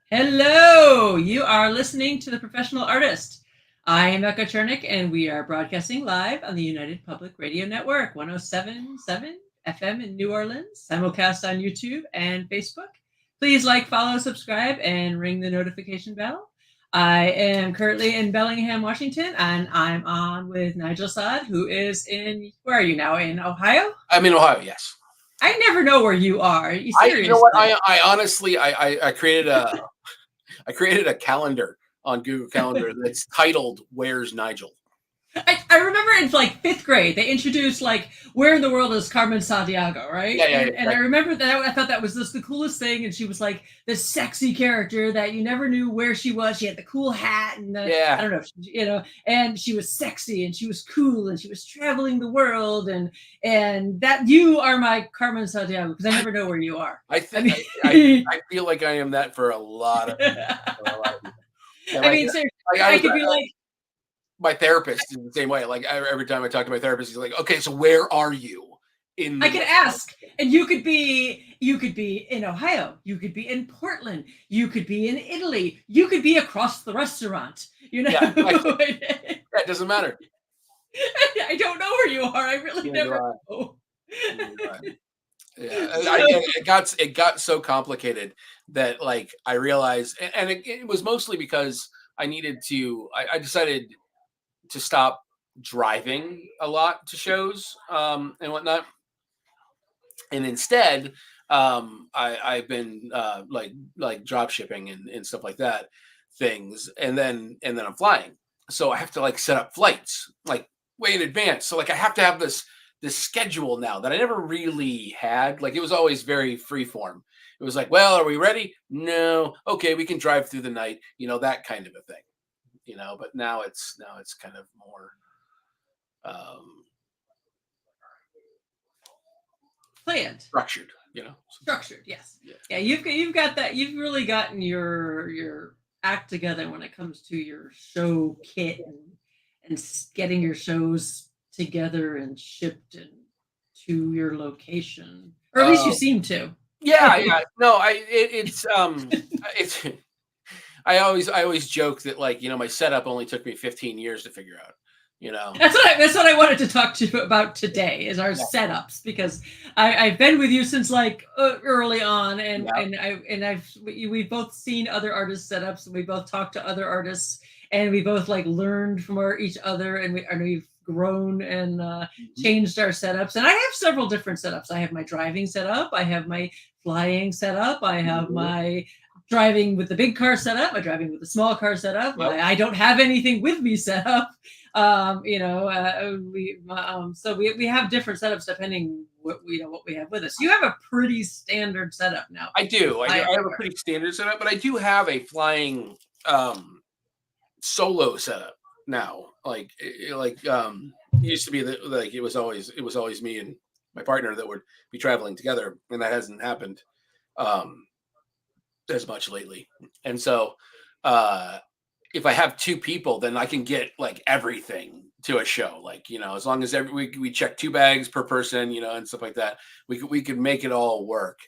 Hello, you are listening to The Professional Artist. I am Chernik, and we are broadcasting live on the United Public Radio Network, 107.7 FM in New Orleans, simulcast on YouTube and Facebook. Please like, follow, subscribe, and ring the notification bell. I am currently in Bellingham, Washington, and I'm on with Nigel Sade, who is where are you now, in Ohio? I'm in Ohio, yes. I never know where you are. You know what? I honestly, I created a calendar on Google Calendar that's titled "Where's Nigel." I remember in like fifth grade they introduced like where in the world is Carmen Sandiego, right? Yeah, and I remember that I thought that was just the coolest thing, and she was like this sexy character that you never knew where she was. She had the cool hat and I don't know, and she was sexy and she was cool and she was traveling the world, and that you are my Carmen Sandiego because I never know where you are. I feel like I am that for a lot of people. Seriously, I could be like. My therapist is the same way. Like every time I talk to my therapist, he's like, "Okay, so where are you?" I could ask, and you could be in Ohio, you could be in Portland, you could be in Italy, you could be across the restaurant. Yeah, that doesn't matter. I don't know where you are. I really never know. Yeah, it got so complicated that like I realized, and it was mostly because I needed to. I decided to stop driving a lot to shows and whatnot, and instead I've been like drop shipping and stuff like that things, and then I'm flying, so I have to like set up flights like way in advance. So like I have to have this schedule now that I never really had. Like it was always very free form. It was like, well, are we ready? No. Okay, we can drive through the night, that kind of a thing. But now it's kind of more planned, structured, structured. Yes. Yeah. You've got that. You've really gotten your act together when it comes to your show kit and getting your shows together and shipped and to your location, or at least you seem to. Yeah. No, it's I always joke that like, my setup only took me 15 years to figure out, That's what I wanted to talk to you about today is our setups, because I've been with you since like early on, and we've both seen other artists' setups, and we both talked to other artists, and we both like learned from each other, and we've grown and changed our setups. And I have several different setups. I have my driving setup, I have my flying setup, I have my driving with the big car setup, my driving with the small car setup. Yep. I don't have anything with me set up. So we have different setups depending what we have with us. You have a pretty standard setup now. I do. I have a pretty standard setup, but I do have a flying solo setup now. Like it used to be that like it was always me and my partner that would be traveling together, and that hasn't happened as much lately. And so if I have two people, then I can get like everything to a show, like, as long as we check 2 bags per person, and stuff like that, we could make it all work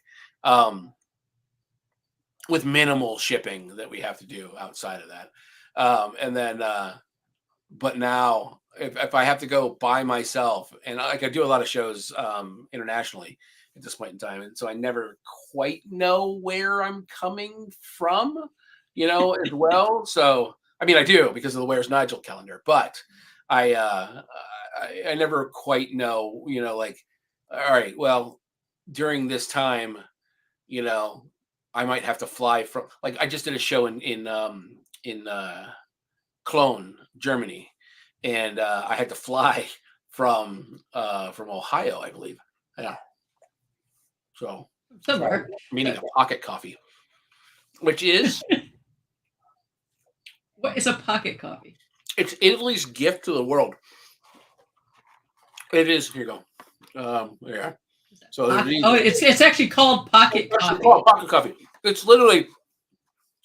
with minimal shipping that we have to do outside of that. And then but now if I have to go by myself, and like I do a lot of shows internationally at this point in time, and so I never quite know where I'm coming from, as well. So I mean, I do because of the Where's Nigel calendar, but I never quite know, like, all right, well, during this time, I might have to fly from, like, I just did a show in Cologne, Germany, and I had to fly from Ohio, I believe. Yeah. So somewhere. Meaning a pocket coffee, which is what is a pocket coffee? It's Italy's gift to the world. It is. Here you go. Yeah. So it's actually called pocket coffee. Called pocket coffee. It's literally.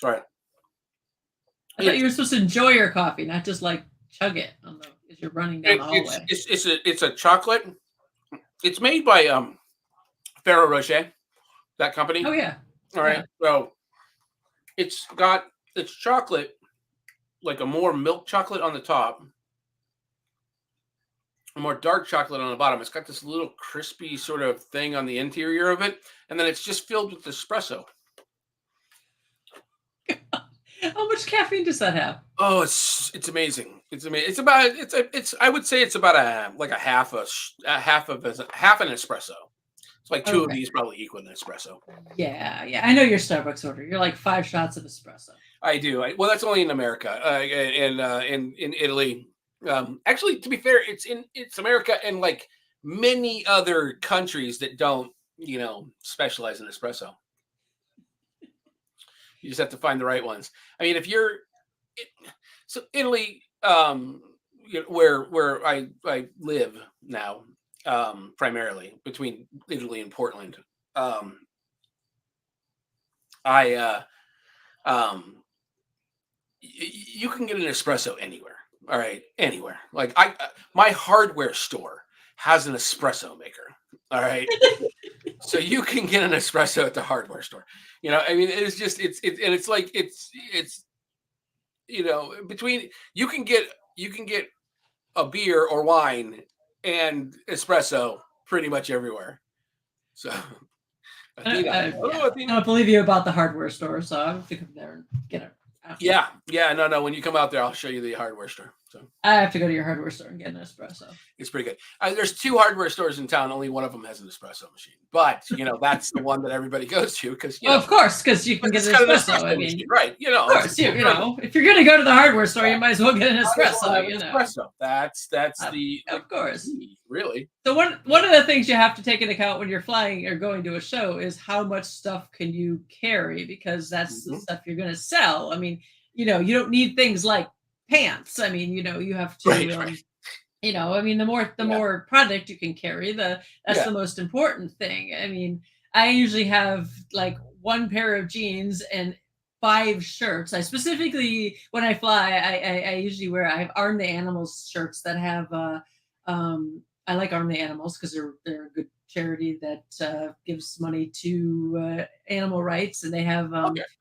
Sorry. I thought you were supposed to enjoy your coffee, not just like chug it as you're running down the hallway. It's a chocolate. It's made by Ferrero Rocher, that company. Oh yeah. All right. Yeah. So It's got it's chocolate, like a more milk chocolate on the top, a more dark chocolate on the bottom. It's got this little crispy sort of thing on the interior of it, and then it's just filled with espresso. How much caffeine does that have? Oh, it's amazing. It's amazing. It's I would say it's about a half an espresso. It's like two of Okay. these probably equal an espresso. Yeah, yeah. I know your Starbucks order. You're like 5 shots of espresso. I do. Well, that's only in America. In Italy, actually, to be fair, it's America and like many other countries that don't, specialize in espresso. You just have to find the right ones. I mean, so Italy, where I live now, primarily between Italy and Portland, I you can get an espresso anywhere. All right, anywhere. Like my hardware store has an espresso maker. All right, so you can get an espresso at the hardware store. I mean, it's like between you can get a beer or wine and espresso pretty much everywhere. So Athena, Yeah. hello I Athena. don't believe you about the hardware store, so I have to come there and get it. Yeah, no. When you come out there, I'll show you the hardware store. So I have to go to your hardware store and get an espresso. it's pretty good. There's 2 hardware stores in town. Only one of them has an espresso machine, but that's the one that everybody goes to because Of course, because you can get an espresso. I mean, machine, right? of course, if you're going to go to the hardware store, you might as well get an espresso. Espresso. That's the of course. Really. So one of the things you have to take into account when you're flying or going to a show is how much stuff can you carry, because that's the stuff you're going to sell. I mean, you don't need things like pants. I mean, you have to. Right. I mean, the more product you can carry, that's the most important thing. I mean, I usually have like 1 pair of jeans and 5 shirts. I specifically, when I fly, I usually I have Arm the Animals shirts that have, I like Arm the Animals because they're a good charity that gives money to animal rights, and they have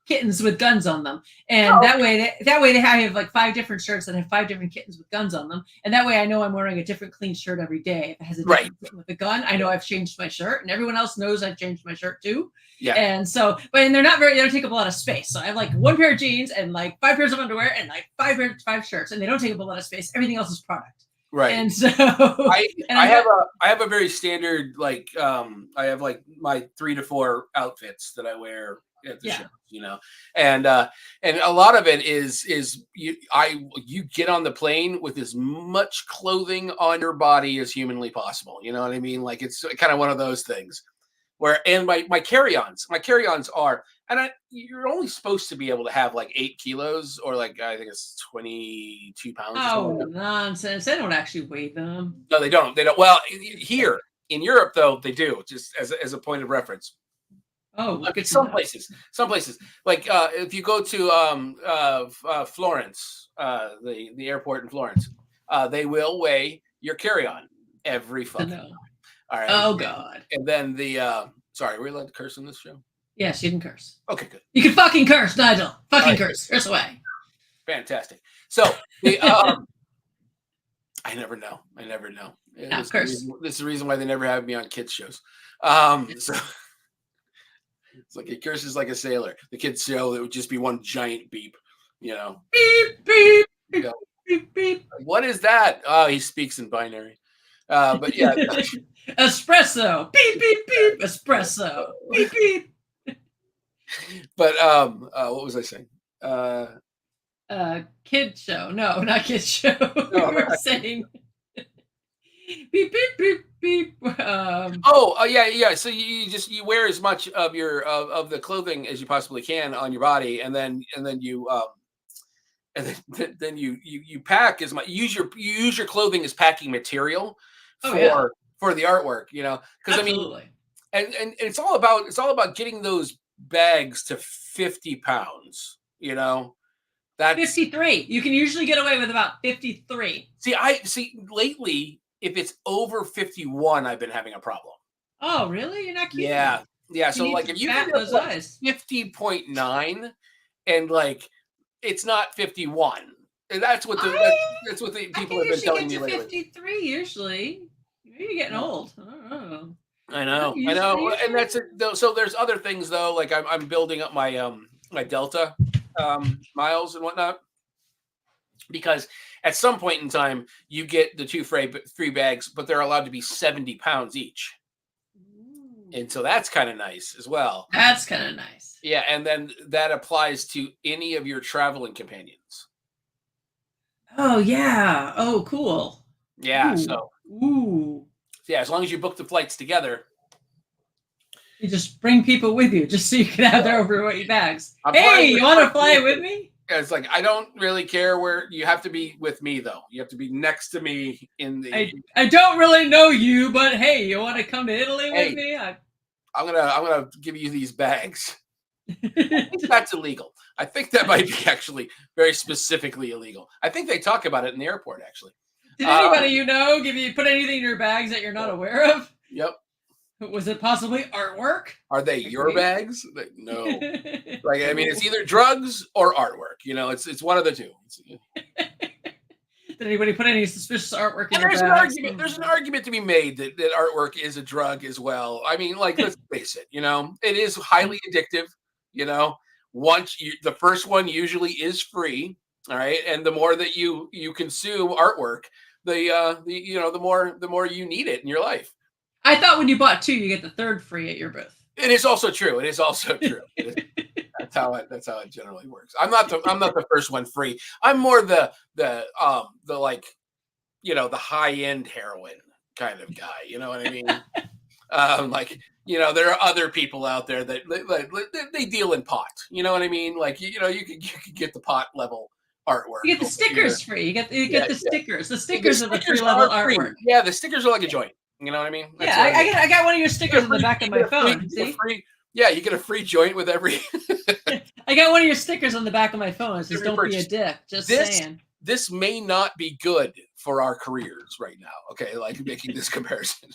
kittens with guns on them. And that way they have like 5 different shirts that have 5 different kittens with guns on them. And that way I know I'm wearing a different clean shirt every day. If it has a different kitten with a gun, I know I've changed my shirt, and everyone else knows I've changed my shirt too. Yeah. And so, and they don't take up a lot of space. So I have like 1 pair of jeans and like 5 pairs of underwear and like 5 shirts, and they don't take up a lot of space. Everything else is product. Right. And so I have a very standard, like I have like my 3 to 4 outfits that I wear at the show, and a lot of it is you get on the plane with as much clothing on your body as humanly possible. You know what I mean? Like it's kind of one of those things and my carry-ons are, and you're only supposed to be able to have like 8 kilos or like, I think it's 22 pounds. Oh, nonsense. They don't actually weigh them. No, they don't. Well, here in Europe, though, they do, just as a point of reference. Oh, look at some places, like if you go to Florence, the airport in Florence, they will weigh your carry-on every fucking time. All right. Oh God. And then sorry, are we allowed to curse on this show? Yes, you can curse. Okay, good. You can fucking curse, Nigel. Fucking curse. Curse away. Fantastic. So I never know. This is the reason why they never have me on kids shows. So it's like he curses like a sailor. The kids show, it would just be one giant beep, Beep, beep, beep, beep, beep. What is that? Oh, he speaks in binary. But yeah. Espresso. Beep, beep, beep. Espresso. Beep, beep. But what was I saying? Kid show. No, not kid show. No, we were saying beep, beep, beep, beep. Yeah. So you wear as much of your of the clothing as you possibly can on your body, and then you you pack as much. You use your clothing as packing material for the artwork. Because I mean, and it's all about getting those bags to 50 pounds. That's 53. You can usually get away with about 53. See, lately, if it's over 51, I've been having a problem. Oh, really? You're not kidding? Yeah. So like if you get 50.9, and like it's not 51. And that's what that's what the people have been telling me lately. 53 usually. Maybe you're getting old. I don't know. I know, and that's it. So there's other things though, like I'm building up my my Delta miles and whatnot, because at some point in time you get the 2 free bags, but they're allowed to be 70 pounds each, and so that's kind of nice as well. That's kind of nice. Yeah, and then that applies to any of your traveling companions. Oh yeah. Oh cool. Yeah. Ooh. So Ooh. yeah, as long as you book the flights together. You just bring people with you just so you can have their overweight bags. Hey, you want to fly with me? It's like, I don't really care where you have to be with me, though. You have to be next to me in the. I don't really know you, but hey, you want to come to Italy with me? I'm gonna give you these bags. I think that's illegal. I think that might be actually very specifically illegal. I think they talk about it in the airport, actually. Did anybody you know put anything in your bags that you're not aware of? Yep. Was it possibly artwork? Are they your bags? No. Like, I mean, it's either drugs or artwork. You know, it's one of the two. Did anybody put any suspicious artwork in your bags? There's an argument to be made that artwork is a drug as well. I mean, like, let's face it. You know, it is highly addictive. You know, the first one usually is free. All right, and the more that you consume artwork, the more you need it in your life. I thought when you bought 2, you get the 3rd free at your booth. It is also true. That's how it generally works. I'm not the first one free. I'm more the like, you know, the high end heroin kind of guy. You know what I mean? Like, you know, there are other people out there that they deal in pot. You know what I mean? Like, you know, you could get the pot level artwork. You get the stickers free. You get the stickers. The stickers are the free level artwork. Yeah, the stickers are like a joint. You know what I mean? That's I got one of your stickers on the back of my phone. See? Yeah, you get a free joint with every. I got one of your stickers on the back of my phone. It says, "Don't be a dick." Just saying. This may not be good for our careers right now. Okay, like making this comparison.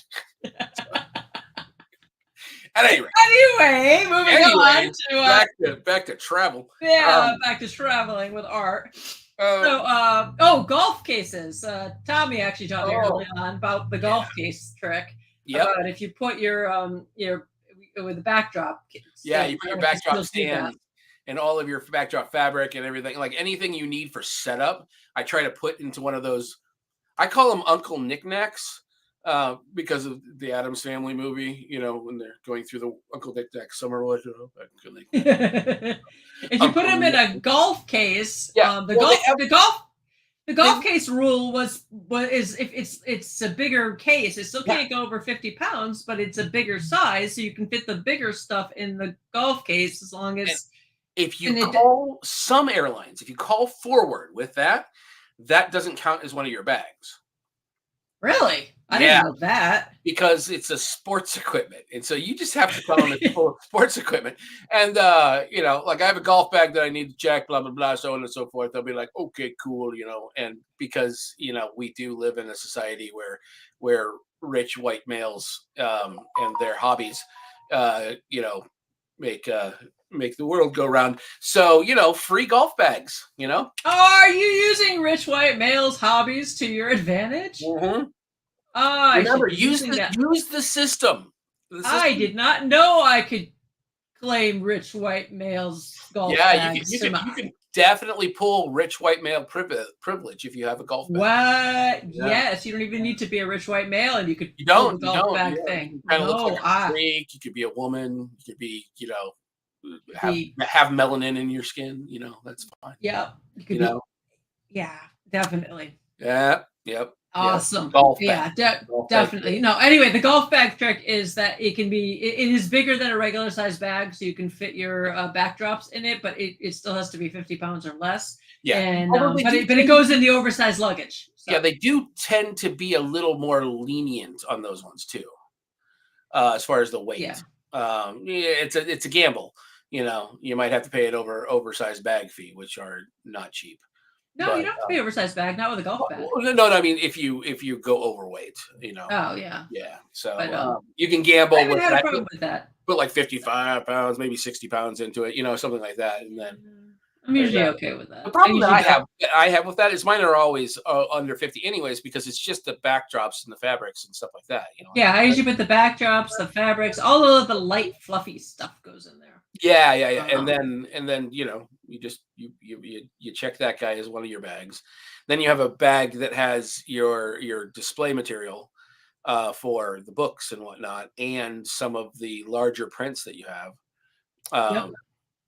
Anyway, moving on to back to travel. Yeah, back to traveling with art. Golf cases. Tommy actually taught me early on about the golf case trick. Yeah. About if you put your with the backdrop. Yeah, you put your backdrop stand and all of your backdrop fabric and everything, like anything you need for setup. I try to put into one of those. I call them Uncle Knickknacks. Because of the Addams Family movie, you know, when they're going through the Uncle Knick-Knack summer life. If you put them in a golf case, the golf case rule is if it's a bigger case, it still can't go over 50 pounds, but it's a bigger size, so you can fit the bigger stuff in the golf case as long as. If you call some airlines, if you call forward with that doesn't count as one of your bags. Really? I didn't know that. Because it's a sports equipment. And so you just have to tell them it's full of sports equipment. And, you know, like I have a golf bag that I need to check, blah, blah, blah, so on and so forth. They'll be like, okay, cool, you know. And because, you know, we do live in a society where rich white males and their hobbies, you know, make the world go round. So, you know, free golf bags, you know. Are you using rich white males' hobbies to your advantage? Mm-hmm. Remember, use the system. I did not know I could claim rich white males' golf bags. You can definitely pull rich white male privilege if you have a golf bag. What? Yeah. Yes, you don't even need to be a rich white male, and you could pull the golf bag thing. You look like a freak. You could be a woman. You could be, you know, have melanin in your skin. You know, that's fine. Yeah. Yeah, definitely. Yeah. Yep. Awesome. Golf bag. Golf definitely. Bag. No, anyway, the golf bag trick is that it is bigger than a regular size bag, so you can fit your backdrops in it, but it still has to be 50 pounds or less. Yeah. And but it goes in the oversized luggage. So. Yeah, they do tend to be a little more lenient on those ones too, as far as the weight. Yeah. It's a gamble. You know, you might have to pay an oversized bag fee, which are not cheap. No, you don't have to pay oversized bag, not with a golf bag. No, I mean if you go overweight, you know. Oh yeah. Yeah. So you can gamble with that. Problem with that. Put like 55 pounds, maybe 60 pounds into it, you know, something like that, and then I'm usually okay with The that. problem that I have with that is mine are always under 50 anyways, because it's just the backdrops and the fabrics and stuff like that. Yeah, I usually put the backdrops, the fabrics, all of the light, fluffy stuff goes in there. Yeah, yeah, yeah. And Um, then you just you check that guy as one of your bags. Then you have a bag that has your display material for the books and whatnot, and some of the larger prints that you have. yep. Um,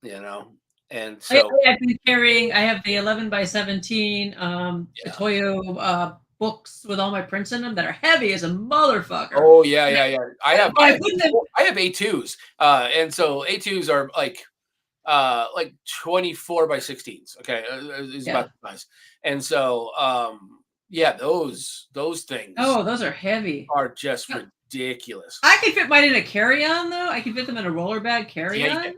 you know, and so I've been carrying. I have the 11 by 17 yeah. Toyo books with all my prints in them that are heavy as a motherfucker. Oh yeah, yeah, yeah. I have But I I have put them. I have A2s, and so A2s are like 24 by 16s. Okay, is Yeah. about the size. And so yeah, those things Oh, those are heavy. are just ridiculous. I can fit mine in a carry-on though. I can fit them in a roller bag Yeah, you can. carry-on.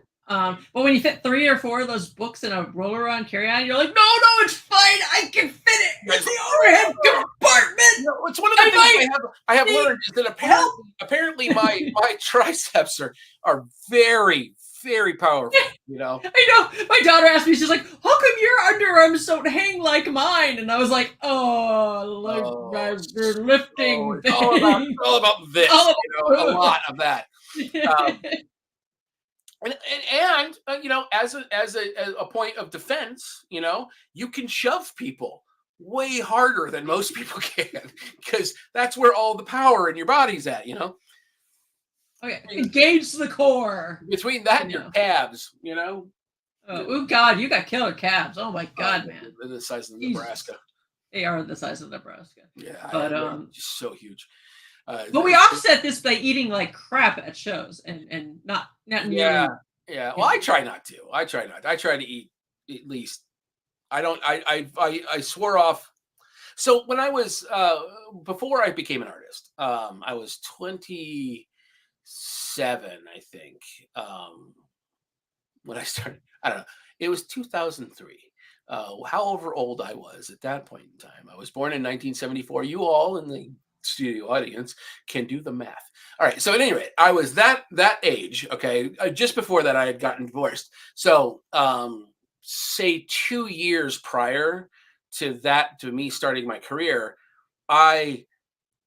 But when you fit 3 or 4 of those books in a roller-on carry-on, you're like, no, no, it's fine. I can fit it in Yes. the overhead compartment. It's one of the things I have learned is that Help. apparently my triceps are very, very powerful. I know. My daughter asked me, she's like, how come your underarms don't hang like mine? And I was like, oh, look, Oh, you're lifting it's all about this. All A about lot of that. Um, food. and as a point of defense, you can shove people way harder than most people can, because that's where all the power in your body's at. Okay, engage the core. Between that and your calves. Oh God, you got killer calves. Oh my God, man. They're the size of Jesus. Nebraska. They are the size of Nebraska. Yeah, but just so huge. But we offset this by eating like crap at shows and not nearly. Yeah. Well, I try not to. I try to eat at least. I don't. I swore off. So when I was before I became an artist, I was 27, I think. When I started, I don't know. It was 2003. However old I was at that point in time. I was born in 1974. You all in the studio audience can do the math. All right. So at any rate, I was that age. Okay. Just before that, I had gotten divorced. So say 2 years prior to me starting my career, I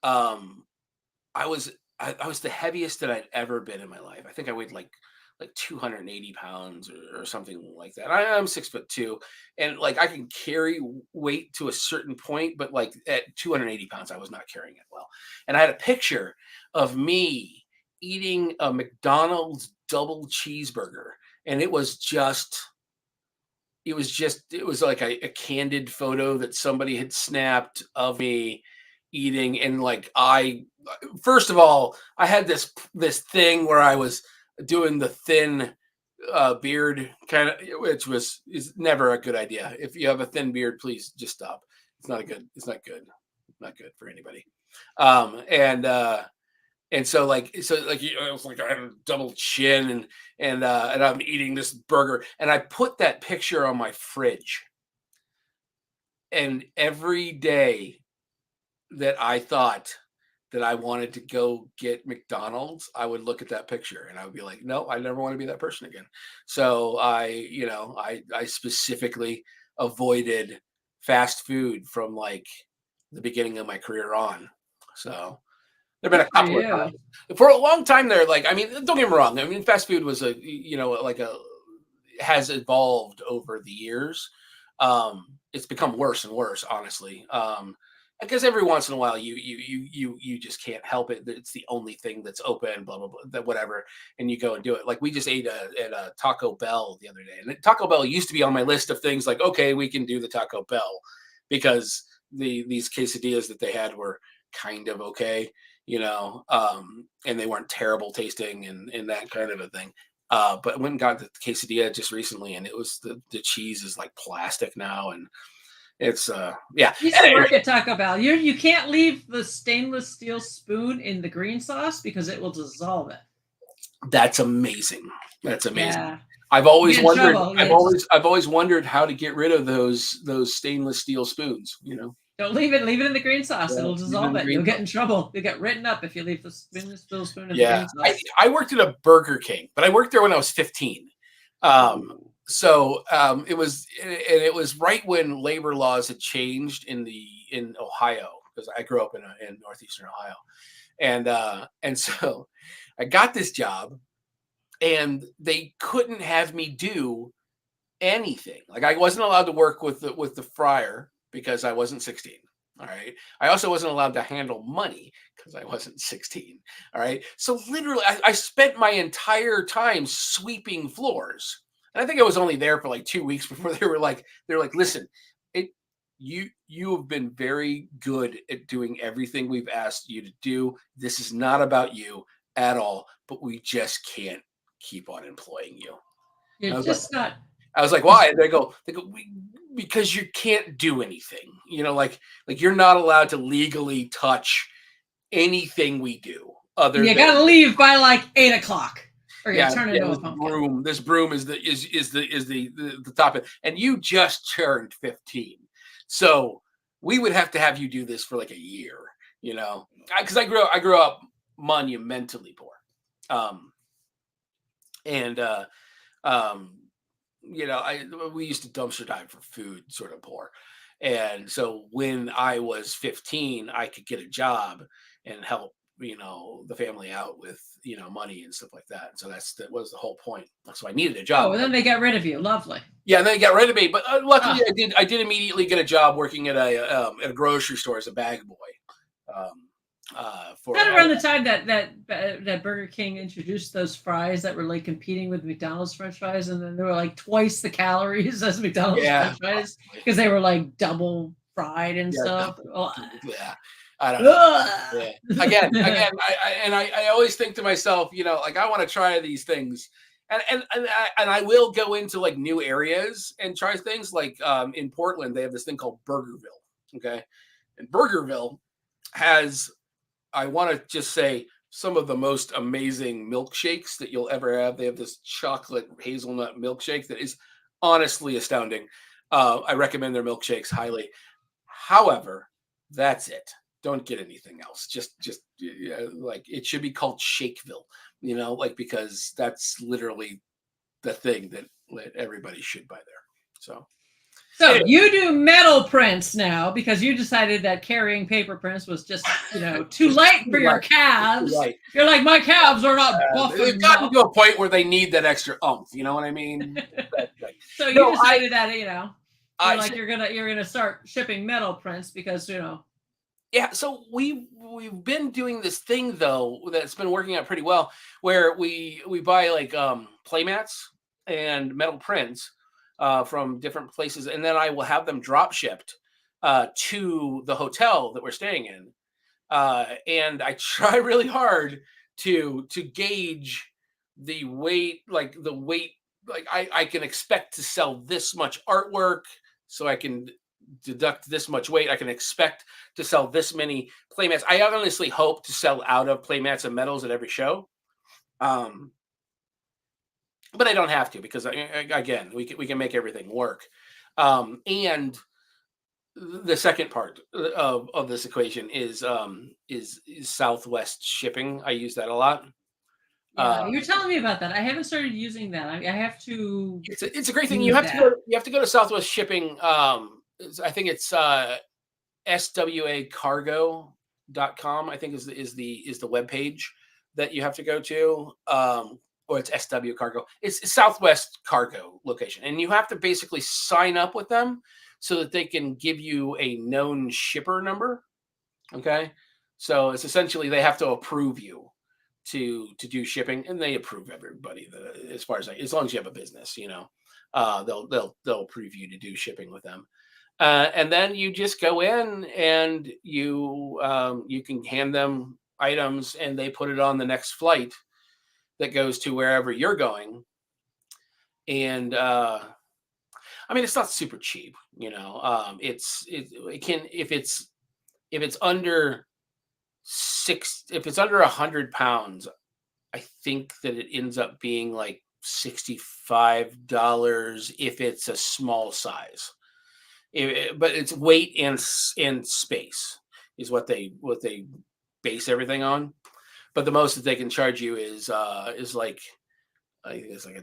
I was the heaviest that I'd ever been in my life. I think I weighed like 280 pounds or something like that. I'm 6'2", and like I can carry weight to a certain point, but like at 280 pounds, I was not carrying it well. And I had a picture of me eating a McDonald's double cheeseburger, and it was like a candid photo that somebody had snapped of me eating. And like first of all, I had this thing where I was doing the thin beard kind of, which is never a good idea. If you have a thin beard, please just stop. It's not good for anybody. And so like it was like I had a double chin, and I'm eating this burger, and I put that picture on my fridge. And every day that I thought that I wanted to go get McDonald's, I would look at that picture and I would be like, no, I never want to be that person again. So I specifically avoided fast food from like the beginning of my career on. So there've been a couple of times for a long time there. Like, I mean, don't get me wrong. I mean, fast food was has evolved over the years. It's become worse and worse, honestly. Because every once in a while you just can't help it. It's the only thing that's open, blah blah blah, whatever, and you go and do it. Like we just ate at a Taco Bell the other day, and Taco Bell used to be on my list of things like, okay, we can do the Taco Bell because these quesadillas that they had were kind of okay, and they weren't terrible tasting and that kind of a thing. But I went and got the quesadilla just recently, and it was the cheese is like plastic now, and it's yeah. You used to work at Taco Bell. You can't leave the stainless steel spoon in the green sauce because it will dissolve it. That's amazing. That's amazing. Yeah. I've always wondered. I've always wondered how to get rid of those stainless steel spoons. Don't leave it. Leave it in the green sauce. Yeah, it'll dissolve it. You'll get in trouble. You'll get written up if you leave the stainless steel spoon in the green sauce. I worked at a Burger King, but I worked there when I was 15. So it was right when labor laws had changed in Ohio, because I grew up in northeastern Ohio, and so I got this job, and they couldn't have me do anything. Like, I wasn't allowed to work with the fryer because I wasn't 16. All right. I also wasn't allowed to handle money because I wasn't 16. All right. So literally, I spent my entire time sweeping floors. And I think I was only there for like 2 weeks before they're like, listen, it you have been very good at doing everything we've asked you to do. This is not about you at all, but we just can't keep on employing you. And You're I was like, just not. why? And they go, because you can't do anything. Like you're not allowed to legally touch anything we do other You than, gotta leave by like 8 o'clock, or you yeah, turn yeah, into a this pumpkin. broom. This broom is the top end, and you just turned 15, so we would have to have you do this for like a year. Because I grew up monumentally poor, and um, we used to dumpster dive for food, sort of poor. And so when I was 15, I could get a job and help, the family out with, money and stuff like that. And so that was the whole point. So I needed a job. Oh, and then they got rid of you. Lovely. Yeah, and then they got rid of me. But luckily, Ah. I did immediately get a job working at a grocery store as a bag boy. Kind of around the time that Burger King introduced those fries that were like competing with McDonald's French fries, and then they were like twice the calories as McDonald's French fries because they were like double fried and stuff. Yeah, I don't know. Yeah. Again, I always think to myself, like, I want to try these things, and I will go into like new areas and try things. Like, in Portland, they have this thing called Burgerville. Okay, and Burgerville has, I want to just say, some of the most amazing milkshakes that you'll ever have. They have this chocolate hazelnut milkshake that is honestly astounding. I recommend their milkshakes highly. However, that's it. Don't get anything else. Just like, it should be called Shakeville, like, because that's literally the thing that everybody should buy there. So anyway. You do metal prints now because you decided that carrying paper prints was just, too light for your calves. Right. You're like, my calves are not buff. They've gotten to a point where they need that extra oomph. You know what I mean? So you decided that, you're gonna start shipping metal prints because, Yeah, so we've been doing this thing, though, that's been working out pretty well, where we buy like playmats and metal prints from different places, and then I will have them drop shipped to the hotel that we're staying in, and I try really hard to gauge the weight, like I can expect to sell this much artwork, so I can deduct this much weight. I can expect to sell this many playmats. I honestly hope to sell out of playmats and metals at every show. But I don't have to, because again, we can make everything work. And the second part of this equation is Southwest shipping. I use that a lot. Yeah, you're telling me about that. I haven't started using that. I have to. It's a great thing. You have to go to Southwest shipping. I think it's swacargo.com, I think is the web page that you have to go to, or it's SW Cargo. It's Southwest Cargo location, and you have to basically sign up with them so that they can give you a known shipper number. Okay, so it's essentially they have to approve you to do shipping, and they approve everybody as long as you have a business, they'll approve you to do shipping with them. And then you just go in and you can hand them items, and they put it on the next flight that goes to wherever you're going. And I mean, it's not super cheap, it can, if it's under if it's under 100 pounds, I think that it ends up being like $65 if it's a small size. But it's weight and space is what they base everything on. But the most that they can charge you is like, I think it's like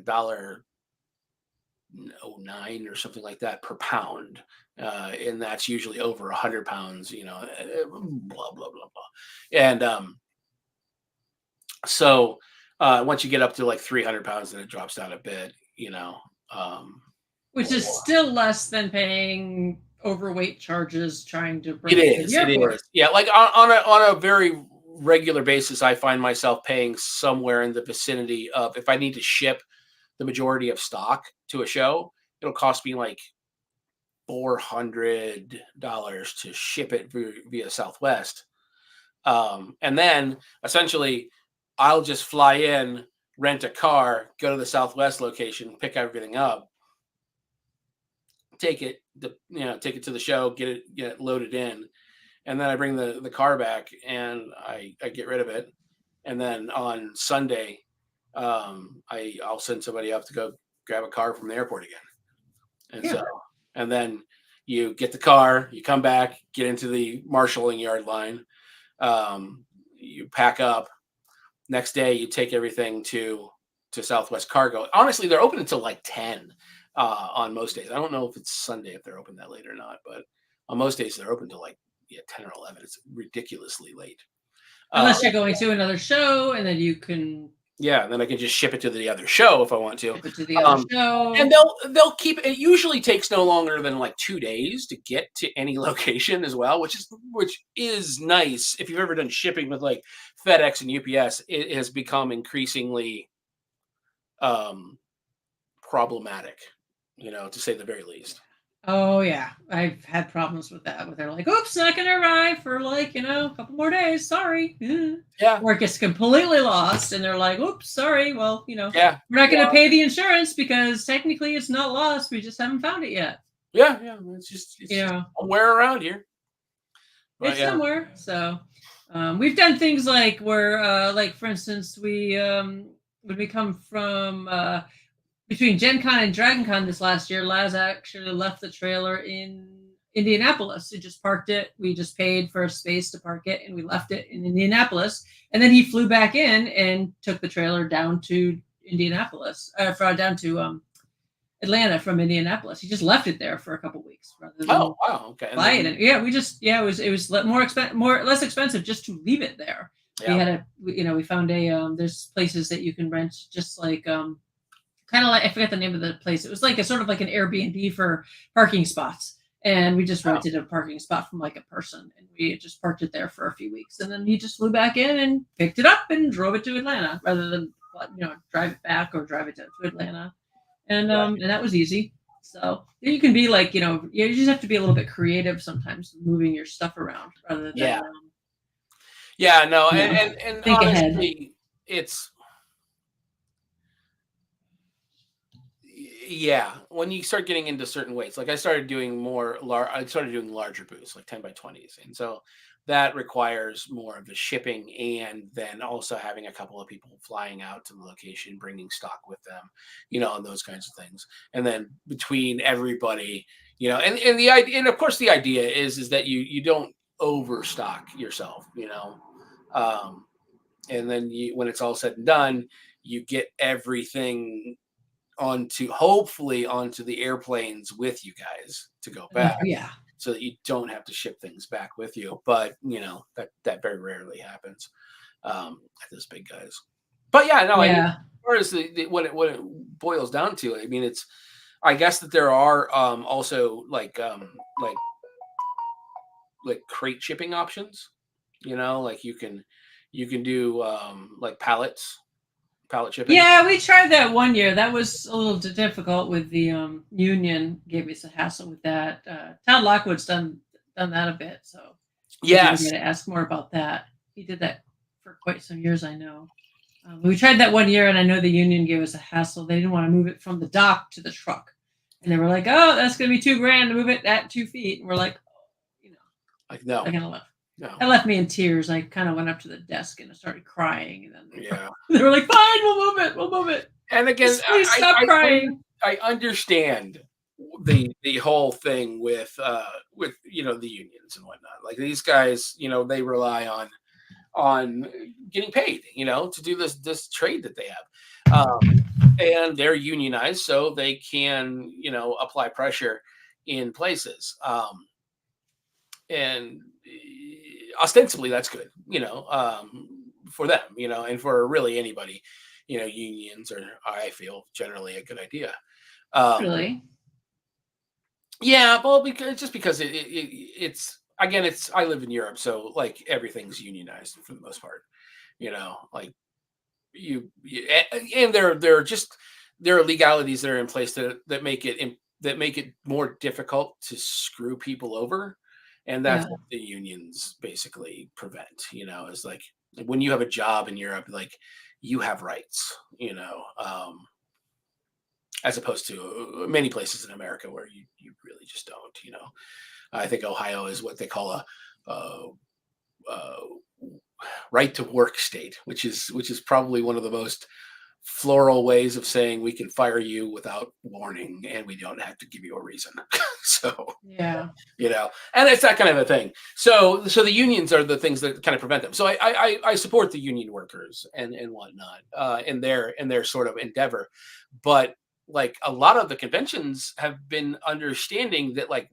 9 or something like that per pound. And that's usually over 100 pounds, blah, blah, blah, blah. And so once you get up to like 300 pounds, then it drops down a bit, Which is still less than paying overweight charges trying to bring It it to is. the It airport. is. Yeah, like on a very regular basis, I find myself paying somewhere in the vicinity of, if I need to ship the majority of stock to a show, it'll cost me like $400 to ship it via Southwest. And then essentially, I'll just fly in, rent a car, go to the Southwest location, pick everything up, take it to the show, get it loaded in, and then I bring the car back and I get rid of it. And then on Sunday, I'll send somebody up to go grab a car from the airport again. And so, and then you get the car, you come back, get into the marshalling yard line, you pack up. Next day, you take everything to Southwest Cargo. Honestly, they're open until like 10 on most days. I don't know if it's Sunday if they're open that late or not, but on most days they're open till like 10 or 11. It's ridiculously late. Unless you're going to another show, and then you can. Yeah, then I can just ship it to the other show if I want to. Ship it to the other show. And they'll keep it. Usually takes no longer than like 2 days to get to any location as well, which is nice. If you've ever done shipping with like FedEx and UPS, it has become increasingly problematic, to say the very least. Oh yeah, I've had problems with that. Where they're like, "Oops, not going to arrive for like a couple more days. Sorry." Yeah. Or it gets completely lost, and they're like, "Oops, sorry. Well, yeah, we're not going to pay the insurance because technically it's not lost. We just haven't found it yet." Yeah. It's just somewhere around here. It's somewhere. So we've done things like where, like for instance, when we come from. Between Gen Con and Dragon Con this last year, Laz actually left the trailer in Indianapolis. He just parked it. We just paid for a space to park it, and we left it in Indianapolis. And then he flew back in and took the trailer down to Indianapolis, down to Atlanta from Indianapolis. He just left it there for a couple of weeks rather than wow, okay. Buy it. It was less expensive just to leave it there. Yeah. We found there's places that you can rent just like kind of like, I forget the name of the place. It was like a sort of like an Airbnb for parking spots. And we just rented a parking spot from like a person, and we just parked it there for a few weeks. And then he just flew back in and picked it up and drove it to Atlanta rather than drive it back or drive it to Atlanta. And and that was easy. So you can be like, you just have to be a little bit creative sometimes moving your stuff around rather than and think honestly, ahead. It's when you start getting into certain weights, like I started doing larger booths, like 10 by 20s. And so that requires more of the shipping, and then also having a couple of people flying out to the location, bringing stock with them, and those kinds of things. And then between everybody, and the idea, and of course the idea is that you don't overstock yourself, and then when it's all said and done, you get everything hopefully onto the airplanes with you guys to go back. So that you don't have to ship things back with you. But that very rarely happens at those big guys. But as far as what it boils down to, I mean, I guess that there are also like crate shipping options, like you can do like pallet shipping. Yeah, we tried that one year. That was a little difficult with the union. Gave us a hassle with that. Todd Lockwood's done that a bit, so yes, we're going to ask more about that. He did that for quite some years, I know. We tried that one year, and I know the union gave us a hassle. They didn't want to move it from the dock to the truck, and they were like, "Oh, that's going to be $2,000 to move it at 2 feet." And we're like, like no, they're going to left. No. That left me in tears. I kind of went up to the desk and I started crying. And then they were like, "Fine, we'll move it. And again, please stop crying. I understand the whole thing with the unions and whatnot. Like these guys, they rely on getting paid, to do this trade that they have. And they're unionized, so they can, apply pressure in places. And ostensibly that's good, for them, and for really anybody, unions are, I feel, generally a good idea. Really? Yeah, well, because it's again, I live in Europe, so like everything's unionized for the most part, like and there are legalities that are in place that make it more difficult to screw people over, and that's Yeah. what the unions basically prevent. Is like when you have a job in Europe, like you have rights, as opposed to many places in America where you really just don't. I think Ohio is what they call a uh, right to work state, which is probably one of the most floral ways of saying we can fire you without warning and we don't have to give you a reason. So, Yeah. And it's that kind of a thing. So the unions are the things that kind of prevent them. So I support the union workers and whatnot in their sort of endeavor, but like a lot of the conventions have been understanding that like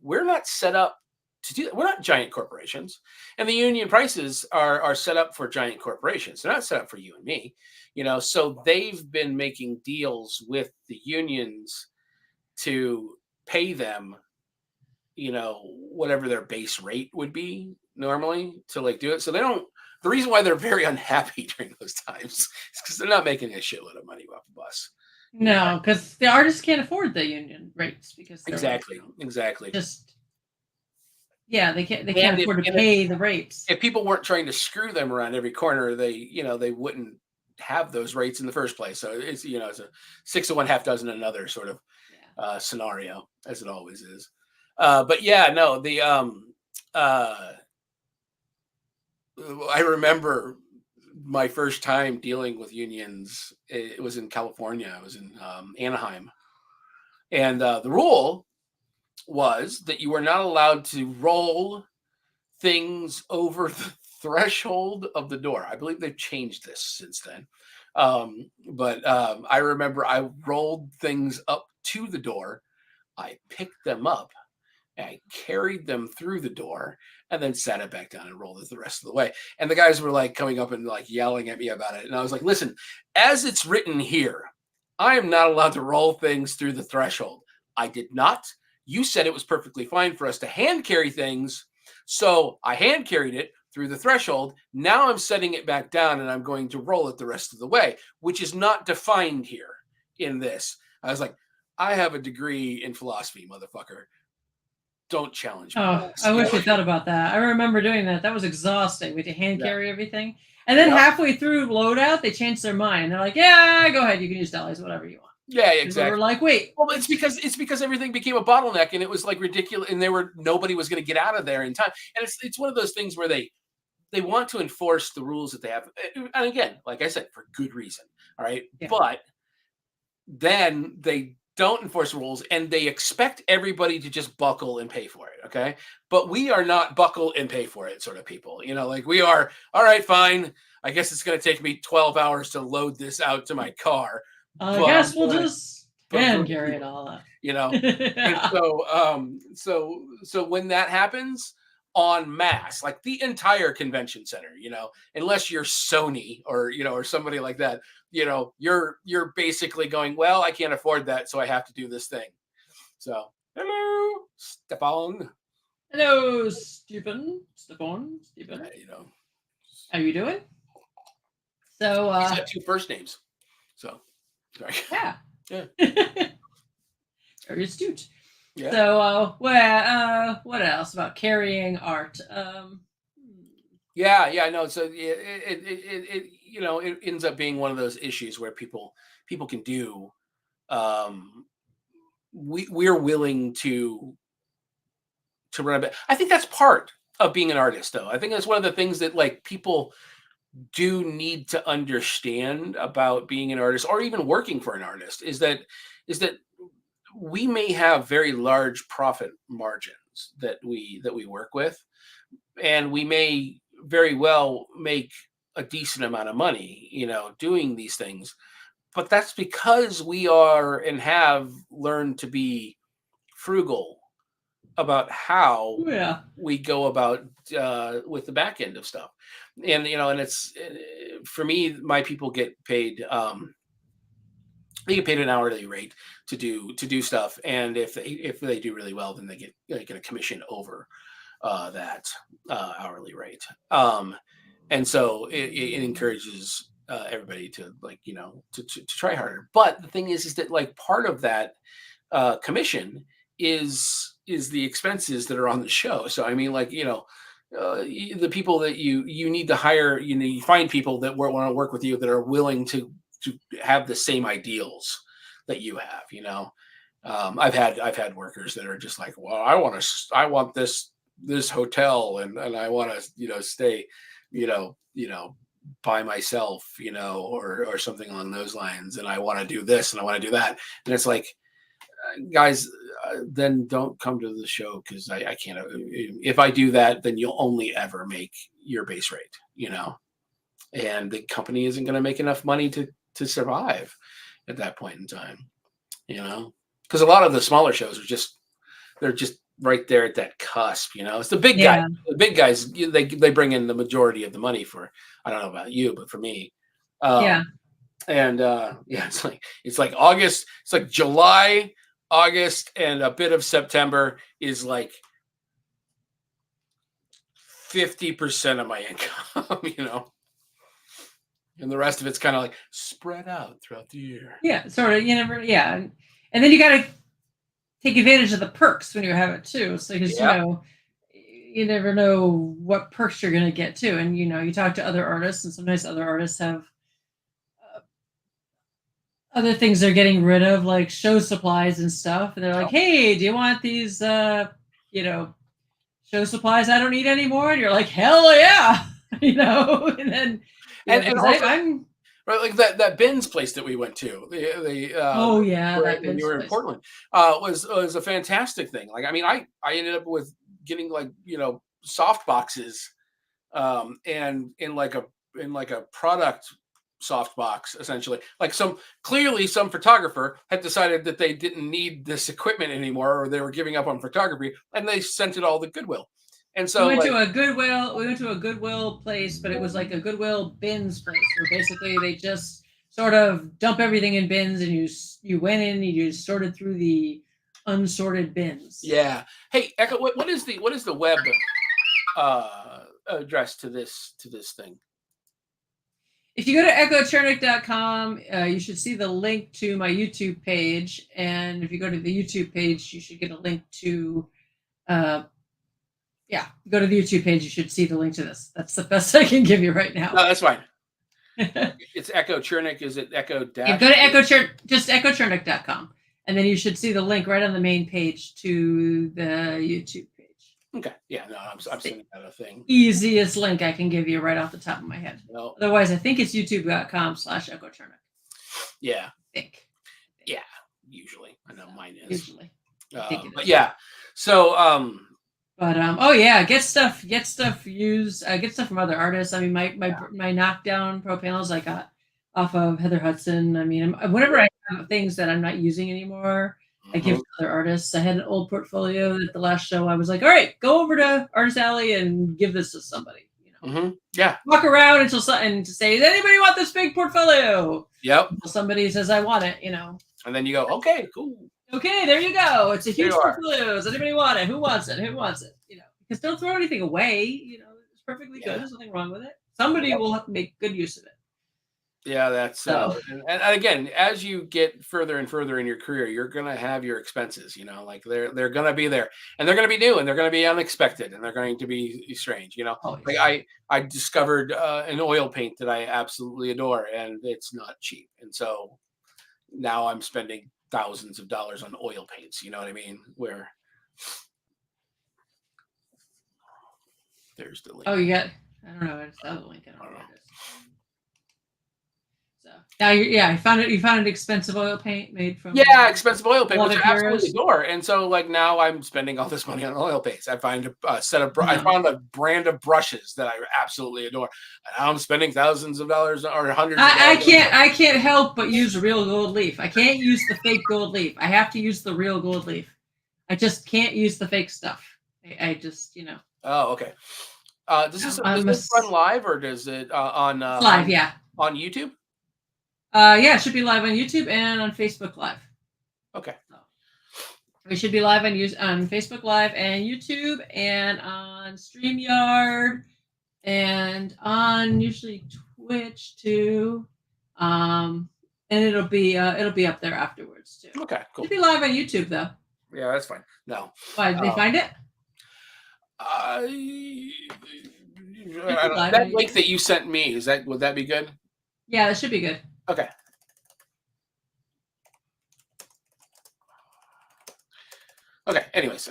we're not set up to do that. We're not giant corporations, and the union prices are set up for giant corporations. They're not set up for you and me, So they've been making deals with the unions to pay them, whatever their base rate would be normally to like do it. So they don't. The reason why they're very unhappy during those times is because they're not making a shitload of money off of us. No, because the artists can't afford the union rates because they're Exactly. just they can't And afford to pay the rates. if people weren't trying to screw them around every corner, they wouldn't have those rates in the first place. So it's it's a 6 of one, half dozen another sort of scenario, as it always is. But yeah, no, I remember my first time dealing with unions. It was in California. I was in Anaheim, and the rule was that you were not allowed to roll things over the threshold of the door. I believe they've changed this since then. But I remember I rolled things up to the door. I picked them up. I carried them through the door and then sat it back down and rolled it the rest of the way. And the guys were like coming up and like yelling at me about it. And I was like, listen, as it's written here, I am not allowed to roll things through the threshold. I did not. You said it was perfectly fine for us to hand carry things. So I hand carried it through the threshold. Now I'm setting it back down and I'm going to roll it the rest of the way, which is not defined here in this. I was like, I have a degree in philosophy, motherfucker. Don't challenge me. Oh, I wish we thought about that. I remember doing that. That was exhausting. We had to hand carry everything. And then halfway through loadout, they changed their mind. They're like, yeah, go ahead. You can use dollars, whatever you want. Yeah, exactly. We're like, wait. Well, it's because everything became a bottleneck and it was like ridiculous and nobody was going to get out of there in time. And it's one of those things where they want to enforce the rules that they have. And again, like I said, for good reason. All right. Yeah. But then they don't enforce rules and they expect everybody to just buckle and pay for it. Okay. But we are not buckle and pay for it sort of people, like we are. All right, fine. I guess it's going to take me 12 hours to load this out to my car. I guess we'll just hand carry it all up. And so when that happens en masse, like the entire convention center, unless you're Sony or, or somebody like that, you're basically going, well, I can't afford that, so I have to do this thing. So, hello, Stefan. Hello, Stephen. Stefan. How you doing? So, he's got 2 first names. So, sorry. Yeah. Very astute. Yeah. So, what else about carrying art? Yeah, no. So it ends up being one of those issues where people can do. We're willing to run a bit. I think that's part of being an artist, though. I think that's one of the things that like people do need to understand about being an artist or even working for an artist is that we may have very large profit margins that we work with, and we may very well make a decent amount of money, doing these things. But that's because we are and have learned to be frugal about how Yeah. we go about with the back end of stuff. And it's for me, my people get paid. They get paid an hourly rate to do stuff, and if they do really well, then they get a commission over that hourly rate. And so it encourages everybody to to try harder. But the thing is that like part of that commission is the expenses that are on the show. So I mean, like the people that you need to hire, you find people that want to work with you that are willing to have the same ideals that you have. I've had workers that are just like, well, I want this hotel, and I want to stay you know you know by myself, or something along those lines, and I want to do this and I want to do that. And it's like, guys, then don't come to the show, because I can't. If I do that, then you'll only ever make your base rate, and the company isn't going to make enough money to survive at that point in time, because a lot of the smaller shows they're just right there at that cusp. It's the big guys. Yeah. The big guys, they bring in the majority of the money for. I don't know about you, but for me, Yeah. and yeah, it's like August. It's like July, August, and a bit of September is like 50% of my income. And the rest of it's kind of like spread out throughout the year. Yeah. Sort of. You never. Yeah. And then you got to take advantage of the perks when you have it too. So because Yep. you never know what perks you're going to get too, and you talk to other artists, and sometimes other artists have other things they're getting rid of, like show supplies and stuff, and they're like, "Hey, do you want these show supplies I don't need anymore?" And you're like, "Hell yeah!" And then And because also, I'm right, like that Ben's place that we went to, oh yeah, that when you Vince were in place. Portland, was a fantastic thing. Like, I mean, I ended up with getting like soft boxes, and in like a product soft box, essentially. Like, some photographer had decided that they didn't need this equipment anymore, or they were giving up on photography, and they sent it all to Goodwill. And We so, went like, to a Goodwill. We went to a Goodwill place, but it was like a Goodwill bins place, where basically they just sort of dump everything in bins, and you went in and you sorted through the unsorted bins. yeah. Hey, Echo, what is the web address to this thing? If you go to echochernik.com, you should see the link to my YouTube page. And if you go to the YouTube page, you should get a link to, go to the YouTube page, you should see the link to this. That's the best I can give you right No, now. that's fine. It's Echo Chernik. Is it Echo dash? Go to just echochernik.com. And then you should see the link right on the main page to the YouTube page. Okay. Yeah. No, I'm sending out a thing. Easiest link I can give you right off the top of my head. No. Otherwise, I think it's youtube.com/echochernik. Yeah. I think. Yeah. Usually, I know mine is. Usually. But yeah. So But oh yeah, get stuff used, get stuff from other artists. I mean, my knockdown pro panels I got off of Heather Hudson. I mean, whenever I have things that I'm not using anymore, I give to other artists. I had an old portfolio at the last show. I was like, all right, go over to Artist Alley and give this to somebody. Yeah. Walk around until and to say, does anybody want this big portfolio? Yep. Until somebody says, I want it. And then you go, okay, cool. Okay, there you go. It's a huge portfolio. Does anybody want it? Who wants it? Who wants it? Because don't throw anything away. It's perfectly good. There's nothing wrong with it. Somebody will have to make good use of it. Yeah, that's and again, as you get further and further in your career, you're gonna have your expenses. Like they're gonna be there, and they're gonna be new, and they're gonna be unexpected, and they're going to be strange. Always. Like I discovered an oil paint that I absolutely adore, and it's not cheap, and so now I'm spending thousands of dollars on oil paints. You know what I mean? Where there's the link. Oh, you got. I don't know. It's the other link. I don't know what it is. Now, yeah, you found it. You found an expensive oil paint made from expensive oil paint, which I absolutely heroes. adore. And so, like now, I'm spending all this money on oil paints. I find a set of I found a brand of brushes that I absolutely adore. And now I'm spending thousands of dollars or hundreds of dollars. I can't help but use real gold leaf. I can't use the fake gold leaf. I have to use the real gold leaf. I just can't use the fake stuff. I just, Oh, okay. Does this run live or does it on live? Yeah, on YouTube? Yeah, it should be live on YouTube and on Facebook Live. Okay. So we should be live on Facebook Live and YouTube and on StreamYard and on usually Twitch too. And it'll be up there afterwards too. Okay, cool. It'll be live on YouTube though. Yeah, that's fine. No. Why did they find it? That link that you sent me, would that be good? Yeah, that should be good. Okay. Okay. Anyways,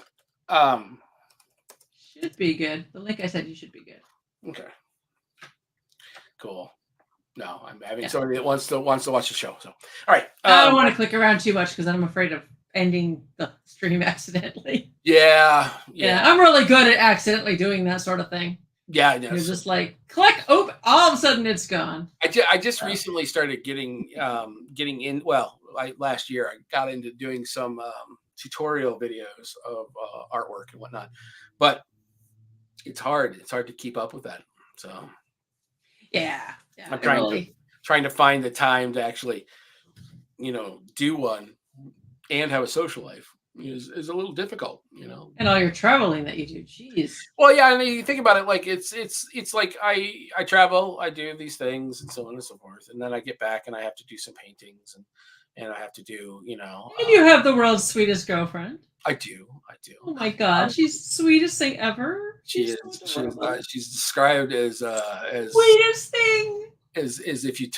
should be good. The link I said you should be good. Okay. Cool. No, I'm having somebody that wants to watch the show. So, all right. I don't want to click around too much because I'm afraid of ending the stream accidentally. Yeah. I'm really good at accidentally doing that sort of thing. Yeah, I know. You're just like click, all of a sudden it's gone. I just recently started getting in. Well, last year I got into doing some tutorial videos of artwork and whatnot, but it's hard. It's hard to keep up with that. So yeah, I'm trying to find the time to actually, do one and have a social life is a little difficult, And all your traveling that you do, jeez. Well, yeah, and you think about it, like it's like I travel, I do these things, and so on and so forth, and then I get back and I have to do some paintings and I have to do, And you have the world's sweetest girlfriend. I do. Oh my God, she's the sweetest thing ever. She's described as sweetest thing. As if you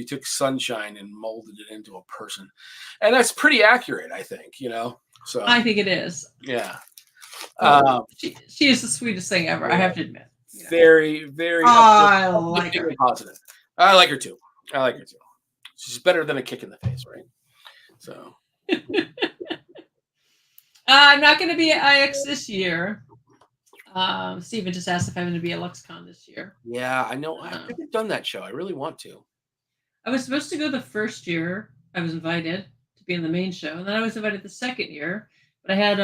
took sunshine and molded it into a person, and that's pretty accurate, I think. So I think it is. Yeah. She is the sweetest thing ever. I have to admit. Very, very. I like her. Positive. I like her too. She's better than a kick in the face, right? So. I'm not going to be at IX this year. Steven just asked if I'm going to be at LuxCon this year. Yeah, I know. I've never done that show. I really want to. I was supposed to go the first year. I was invited to be in the main show, and then I was invited the second year. But I had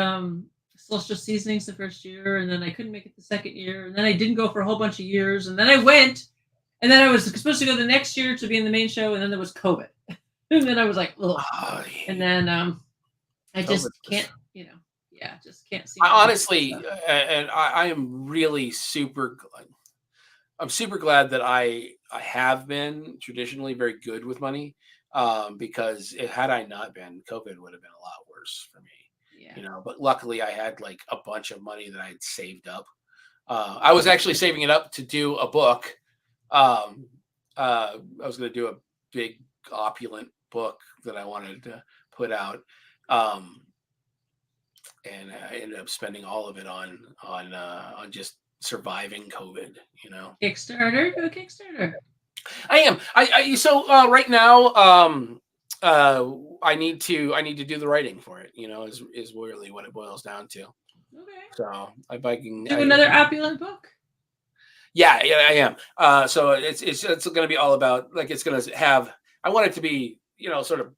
Celestial Seasonings the first year, and then I couldn't make it the second year, and then I didn't go for a whole bunch of years, and then I went, and then I was supposed to go the next year to be in the main show, and then there was COVID, and then I was like, ugh. And then I just can't, just can't see. I honestly, and I am really I'm super glad that I have been traditionally very good with money, because had I not been, COVID would have been a lot worse for me. Yeah. But luckily I had like a bunch of money that I had saved up. I was actually saving it up to do a book. I was going to do a big opulent book that I wanted to put out. And I ended up spending all of it on just surviving COVID, Kickstarter, go Kickstarter. I am. So right now, I need to do the writing for it. Is really what it boils down to. Okay. So if I can do another opulent book. Yeah, I am. So it's going to be all about, like, it's going to have. I want it to be sort of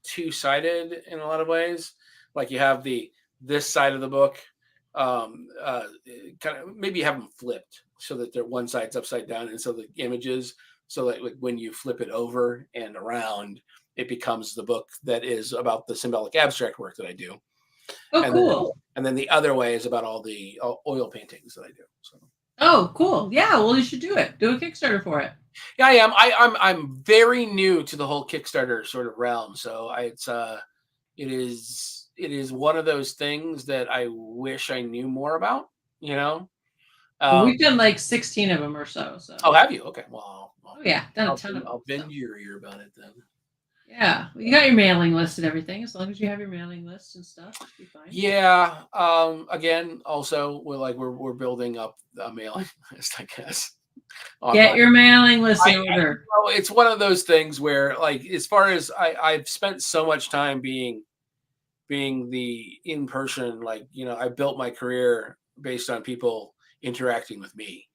two-sided in a lot of ways. Like you have this side of the book, kind of maybe have them flipped so that they're one side's upside down, and so the images, so that like when you flip it over and around, it becomes the book that is about the symbolic abstract work that I do. Oh, cool. And then the other way is about all the oil paintings that I do. So. Oh, cool. Yeah, well, you should do it. Do a Kickstarter for it. Yeah, I am. I'm very new to the whole Kickstarter sort of realm, so it is one of those things that I wish I knew more about, we've done like 16 of them or so. Oh, have you? Okay. Well, yeah, done a ton of them. I'll bend your ear about it then. Yeah, well, you got your mailing list and everything. As long as you have your mailing list and stuff, it should be fine. Yeah. Again, also we're building up a mailing list, I guess. Get your mailing list in order. It's one of those things where, like, as far as I've spent so much time being the in person, like, I built my career based on people interacting with me,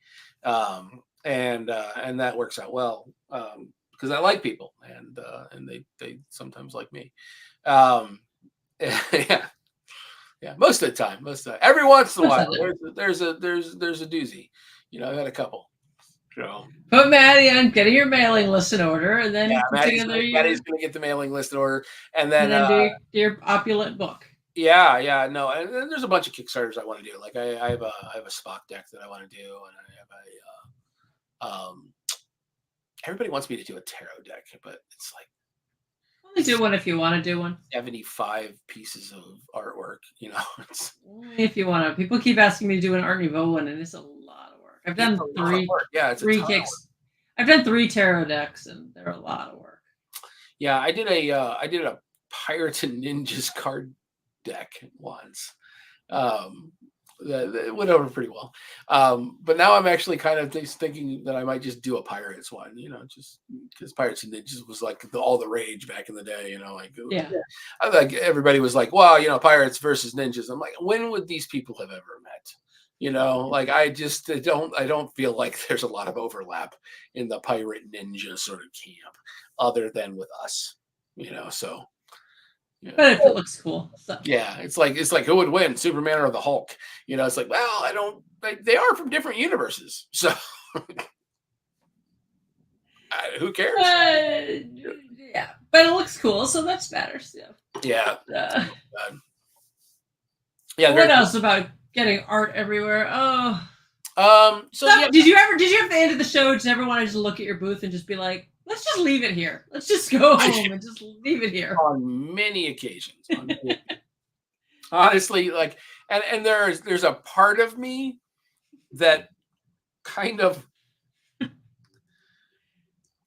and that works out well, because I like people, and they sometimes like me. um, yeah, yeah, most of the time, every once in a while, there's a doozy. I've had a couple. So put Maddie on getting your mailing list in order, and then Maddie's going to get the mailing list in order, and then do your opulent book. Yeah, no, and there's a bunch of Kickstarters I want to do. Like I have a Spock deck that I want to do, and I have everybody wants me to do a tarot deck, but it's like, only do one if you want to do one. 75 pieces of artwork, It's, if you want to. People keep asking me to do an Art Nouveau one, and it's a lot of work. I've done three. Yeah, it's three kicks. I've done 3 tarot decks, and they're a lot of work. Yeah, I did a Pirates and Ninjas card deck once. That went over pretty well. But now I'm actually kind of just thinking that I might just do a Pirates one, just because Pirates and Ninjas was like all the rage back in the day, I like everybody was like, wow, Pirates versus Ninjas. I'm like, when would these people have ever met? Like I don't feel like there's a lot of overlap in the pirate ninja sort of camp other than with us, so. Yeah. But if it looks cool. So. Yeah, it's like who would win, Superman or the Hulk? It's like, well, they are from different universes, so who cares? Yeah, but it looks cool, so that matters. Yeah. Yeah. What else about getting art everywhere? Oh. So did you have the end of the show? Did you ever want to just look at your booth and just be like, let's just leave it here. Let's just go home and just leave it here. On many occasions. Honestly, like, and there's a part of me that kind of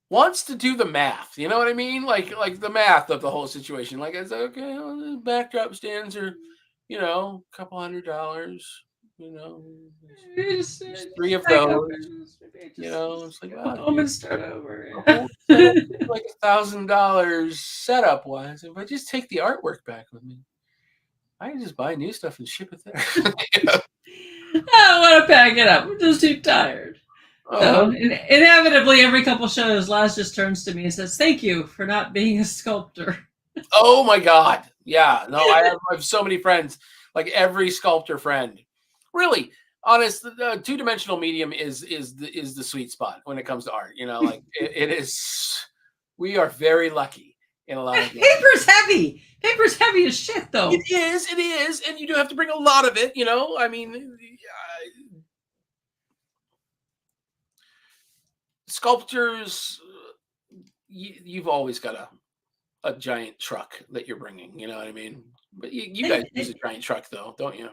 wants to do the math. You know what I mean? Like the math of the whole situation. Like, it's okay, well, the backdrop stands are, a couple $100. Just 3 of those. It's like, home and start over. Like $1,000 setup wise. If I just take the artwork back with me, I can just buy new stuff and ship it there. I don't want to pack it up. I'm just too tired. So inevitably, every couple shows, Laz just turns to me and says, "Thank you for not being a sculptor." Oh my God! Yeah, no, I have so many friends. Like every sculptor friend, really. Honest, the 2-dimensional medium is the sweet spot when it comes to art. Like it is. We are very lucky in a lot of ways. Paper's heavy. Paper's heavy as shit, though. It is, and you do have to bring a lot of it. I mean, sculptors. You've always got a giant truck that you're bringing. You know what I mean? But you guys use a giant truck, though, don't you?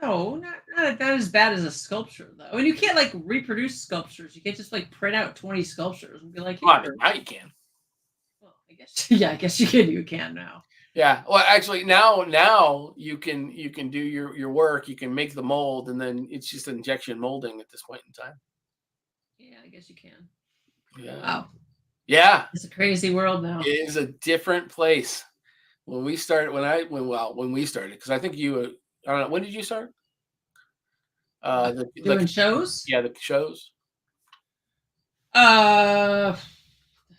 No, not as bad as a sculpture, though. And you can't like reproduce sculptures. You can't just like print out 20 sculptures and be like, now you can. Well, I guess you can now. Yeah. Well, actually, now you can do your work. You can make the mold, and then it's just injection molding at this point in time. Yeah, I guess you can. Yeah. Wow. Yeah. It's a crazy world now. It is a different place. When we started, when we started, because I think you. I don't know. When did you start? Doing shows? Yeah, the shows. The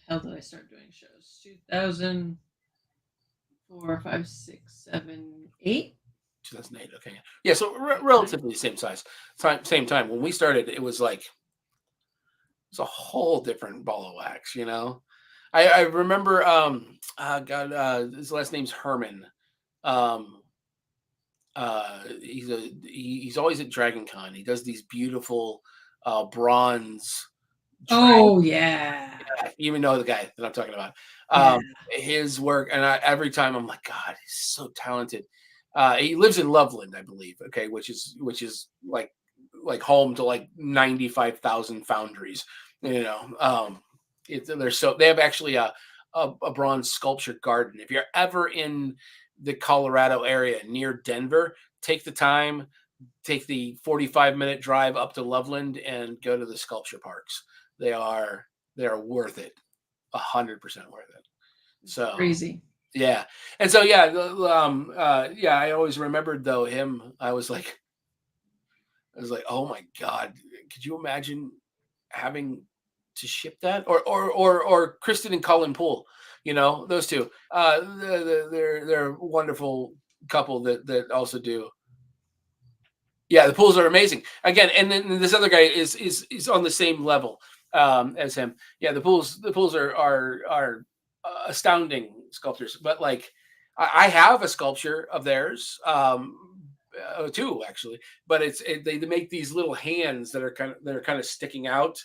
hell did I start doing shows? 2004, 5, 6, 7, 8. 2008. Okay. Yeah. So relatively the same size. Same time. When we started, it was like a whole different ball of wax. I remember. His last name's Herman. He's always at Dragon Con. He does these beautiful bronze. Oh yeah. You even know the guy that I'm talking about. His work, and every time I'm like, God, he's so talented. He lives in Loveland, I believe. Okay, which is like home to like 95,000 foundries. They have actually a bronze sculpture garden. If you're ever in the Colorado area near Denver, take the time, take the 45-minute drive up to Loveland and go to the sculpture parks. They are worth it, 100% worth it. So Crazy. yeah, and so yeah, yeah. I always remembered though him. I was like, oh my god, could you imagine having to ship that? Or Kristen and Colin Poole, those two. They're a wonderful couple that also do. Yeah, the Pools are amazing. Again, and then this other guy is on the same level as him. Yeah, the Pools are astounding sculptors. But like, I have a sculpture of theirs, two actually. But they make these little hands that are kind of sticking out.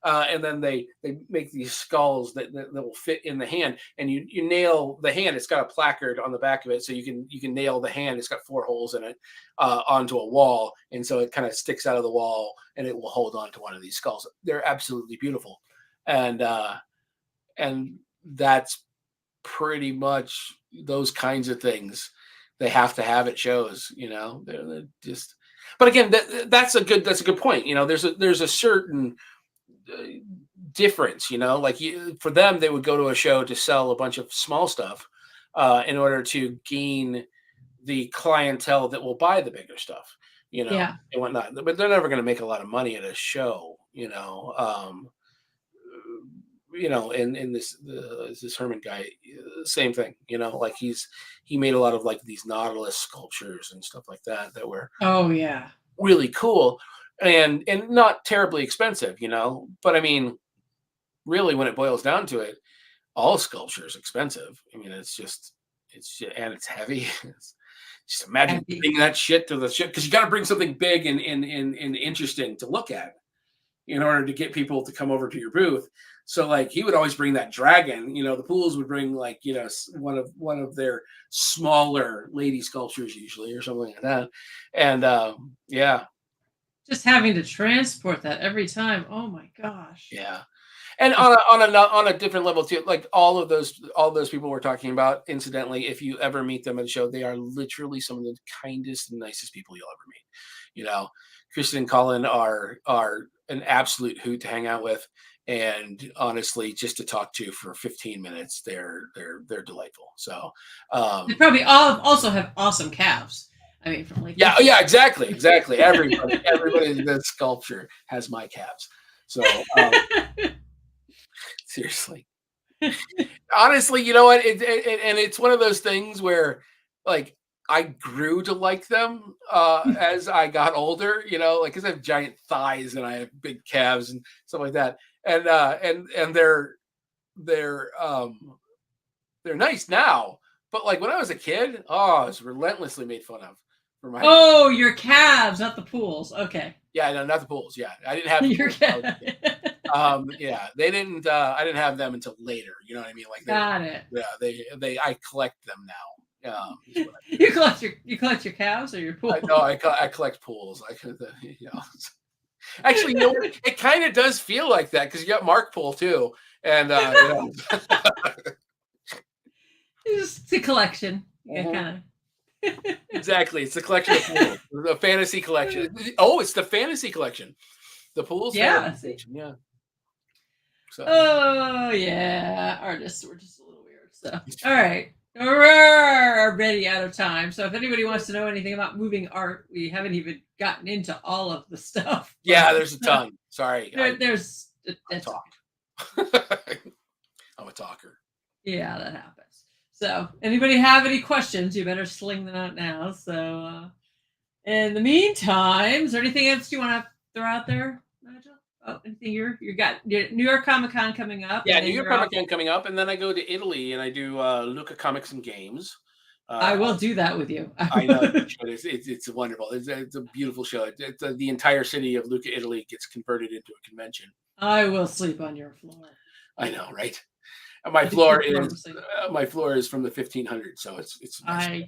And then they make these skulls that will fit in the hand, and you nail the hand. It's got a placard on the back of it, so you can nail the hand. It's got 4 holes in it onto a wall, and so it kind of sticks out of the wall, and it will hold on to one of these skulls. They're absolutely beautiful, and that's pretty much those kinds of things they have to have at shows. They're just. But again, that's a good point. There's a certain difference, like for them, they would go to a show to sell a bunch of small stuff in order to gain the clientele that will buy the bigger stuff, Yeah. and whatnot. But they're never going to make a lot of money at a show, and this Herman guy, same thing, like he made a lot of like these Nautilus sculptures and stuff like that were really cool and not terribly expensive, but I mean, really, when it boils down to it, all sculpture is expensive. I mean, it's and it's heavy. Just imagine bringing that shit to the ship, because you got to bring something big and interesting to look at in order to get people to come over to your booth. So like he would always bring that dragon. The Pools would bring like one of their smaller lady sculptures usually, or something like that. And yeah. Just having to transport that every time. Oh my gosh. Yeah. And on a different level too, like all those people we're talking about, incidentally, if you ever meet them at a show, they are literally some of the kindest and nicest people you'll ever meet. Kristen and Colin are an absolute hoot to hang out with, and honestly, just to talk to for 15 minutes, they're delightful. So they probably also have awesome calves. I mean, from like exactly. Everybody in the sculpture has my calves. So seriously, honestly, you know what? And it's one of those things where, like, I grew to like them as I got older. Like, because I have giant thighs and I have big calves and stuff like that, and they're nice now. But like when I was a kid, I was relentlessly made fun of. Your calves, not the Pools. Okay. Yeah, no, not the Pools. Yeah, I didn't have your calves. Yeah, they didn't. I didn't have them until later. You know what I mean? Like, got it. Yeah, I collect them now. You collect your calves or your Pools? No, I collect Pools. Actually, it kind of does feel like that, because you got Mark Poole too, and it's a collection. Kind of. Exactly, it's the collection of Pools, the fantasy collection. Oh, it's the fantasy collection, the Pools. Yeah. Yeah. So. Oh yeah, artists were just a little weird. So all right, we're already out of time. So if anybody wants to know anything about moving art, we haven't even gotten into all of the stuff. Yeah, there's a ton. Sorry, there's talk. I'm a talker. Yeah, that happens. So anybody have any questions, you better sling them out now. So in the meantime, is there anything else you want to throw out there, Nigel? Oh, anything you got your New York Comic Con coming up? Yeah, New York Comic Con coming up, and then I go to Italy and I do Luca Comics and Games. I will do that with you. I know. It's wonderful. It's a beautiful show. The entire city of Lucca, Italy gets converted into a convention. I will sleep on your floor. I know, right? My floor is from the 1500s, so it's nice.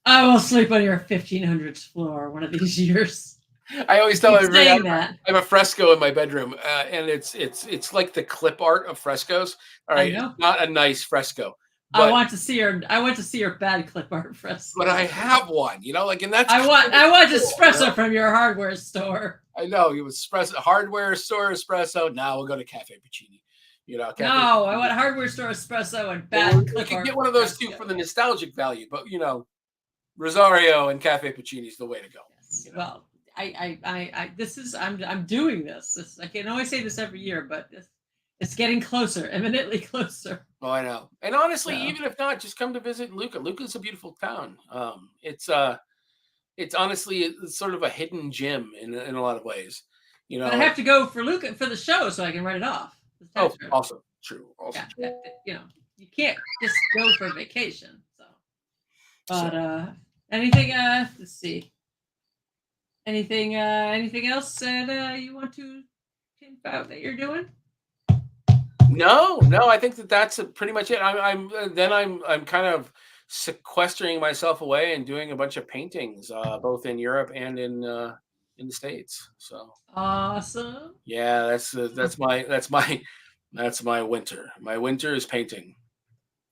I will sleep on your 1500s floor one of these years. I always tell everybody I have a fresco in my bedroom, and it's like the clip art of frescoes. All right, it's not a nice fresco, I want to see your bad clip art fresco. But I have one, like, and that's. I want espresso from your hardware store. I know you espresso hardware store espresso. Now we'll go to Cafe Puccini. Cafe No, Puccini. I want hardware store espresso and bad clip art. You can get one of those too for the nostalgic value, but Rosario and Cafe Puccini is the way to go. Yes. Well, I'm doing this. I can always say this every year, but it's getting closer, eminently closer. Oh, I know. And honestly, even if not, just come to visit Lucca. Lucca's a beautiful town. It's honestly it's sort of a hidden gem in a lot of ways. But I have to go for Lucca for the show so I can write it off. Oh, also true. Also true. You can't just go for vacation. So, but anything? Let's see. Anything else that you want to think about that you're doing? No. I think that's pretty much it. I'm kind of sequestering myself away and doing a bunch of paintings, both in Europe and in the States. So awesome. Yeah, that's my winter. My winter is painting.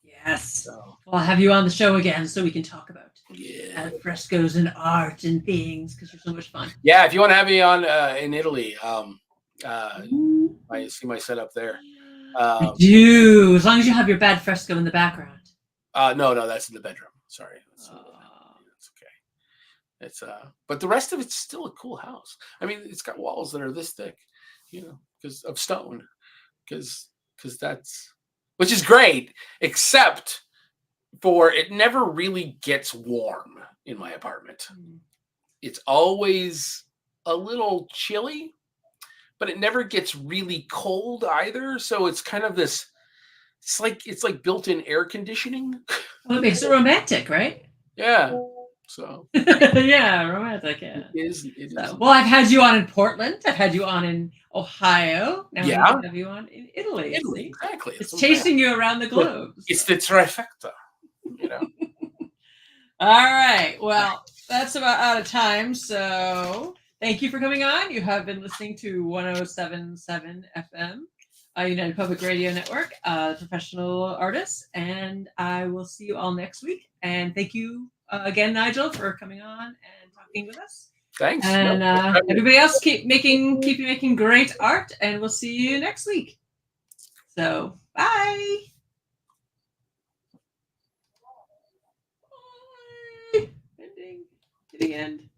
Yes. So, I'll have you on the show again so we can talk about frescoes and art and things because you're so much fun. Yeah, if you want to have me on in Italy, I see my setup there. I do, as long as you have your bad fresco in the background. No, that's in the bedroom. Sorry. It's okay. It's but the rest of it's still a cool house. I mean, it's got walls that are this thick, because of stone. Because that's, which is great, except for it never really gets warm in my apartment. It's always a little chilly, but it never gets really cold either. So it's kind of this, it's like built-in air conditioning. Well, it makes it romantic, right? Yeah. So yeah, romantic. Yeah. It is. Well, I've had you on in Portland. I've had you on in Ohio. Now we have you on in Italy. Exactly. It's chasing you around the globe. It's the trifecta. All right. Well, that's about out of time. So thank you for coming on. You have been listening to 107.7 FM, United Public Radio Network, professional artists, and I will see you all next week. And thank you again, Nigel, for coming on and talking with us. Thanks. And everybody else, keep making great art, and we'll see you next week. So bye. Ending to the end.